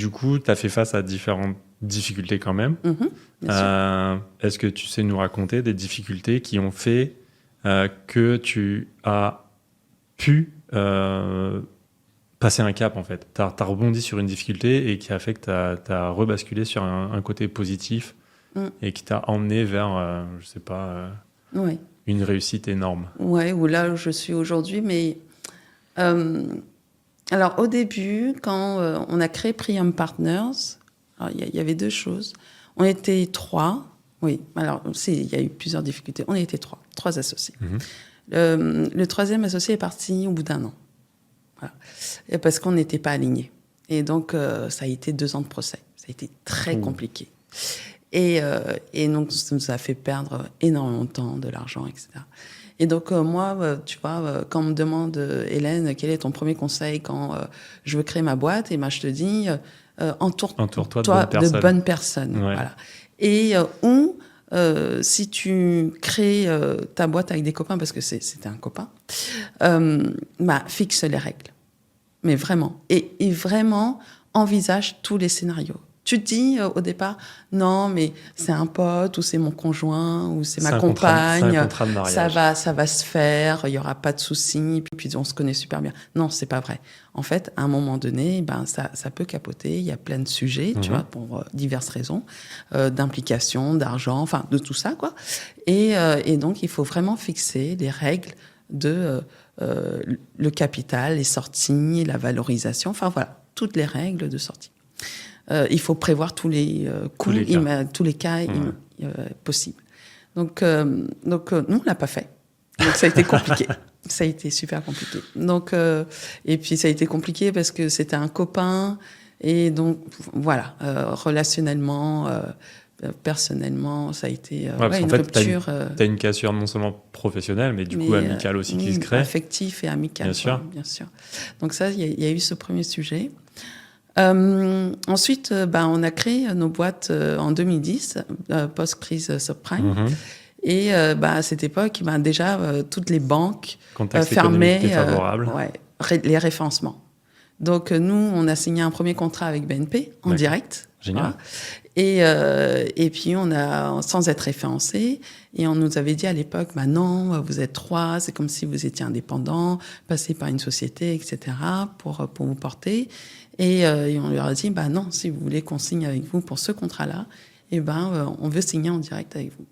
du coup, tu as fait face à différentes difficultés quand même. Bien sûr. Est-ce que tu sais nous raconter des difficultés qui ont fait que tu as pu passer un cap, en fait? Tu as rebondi sur une difficulté et qui a fait que tu as rebasculé sur un côté positif et qui t'a emmené vers, je sais pas, Oui. une réussite énorme. Ouais, ou là où je suis aujourd'hui, mais alors au début, quand on a créé Priam Partners, il y avait deux choses. On était 3, oui, alors il y a eu plusieurs difficultés. On était 3 associés. Le troisième associé est parti au bout d'1 an, voilà. Et parce qu'on n'était pas alignés. Et donc ça a été 2 ans de procès. Ça a été très compliqué. Et donc ça nous a fait perdre énormément de temps, de l'argent, etc. Et donc, moi, tu vois, quand on me demande, Hélène, quel est ton premier conseil quand je veux créer ma boîte, et ben, je te dis, entoure-toi de bonnes personnes. Ouais. Voilà. Et si tu crées ta boîte avec des copains, parce que c'était un copain, fixe les règles. Mais vraiment. Et vraiment, envisage tous les scénarios. Tu te dis au départ, non, mais c'est un pote, ou c'est mon conjoint, ou c'est ma compagne, c'est un contrat de mariage. ça va se faire, il y aura pas de soucis, puis on se connaît super bien. Non, c'est pas vrai. En fait, à un moment donné, ça peut capoter. Il y a plein de sujets, tu vois, pour diverses raisons, d'implication, d'argent, enfin de tout ça, quoi. Et donc, il faut vraiment fixer les règles de le capital, les sorties, la valorisation, enfin voilà, toutes les règles de sortie. Il faut prévoir tous les coûts, tous les cas possibles. Donc nous, on l'a pas fait. Donc, ça a été compliqué. Ça a été super compliqué. Donc, et puis, ça a été compliqué parce que c'était un copain. Et donc, voilà, relationnellement, personnellement, ça a été une rupture. Tu as une cassure non seulement professionnelle, mais du coup amicale aussi qui se crée. Affectif et amical. Bien sûr. Bien sûr. Donc ça, il y a eu ce premier sujet. Ensuite, on a créé nos boîtes en 2010, post-crise subprime. Et à cette époque, déjà, toutes les banques fermaient les référencements. Donc, nous, on a signé un premier contrat avec BNP en direct. Génial. Voilà. Et puis, sans être référencé, et on nous avait dit à l'époque, non, vous êtes 3, c'est comme si vous étiez indépendant, passez par une société, etc., pour vous porter. Et on leur a dit, non, si vous voulez qu'on signe avec vous pour ce contrat-là, on veut signer en direct avec vous.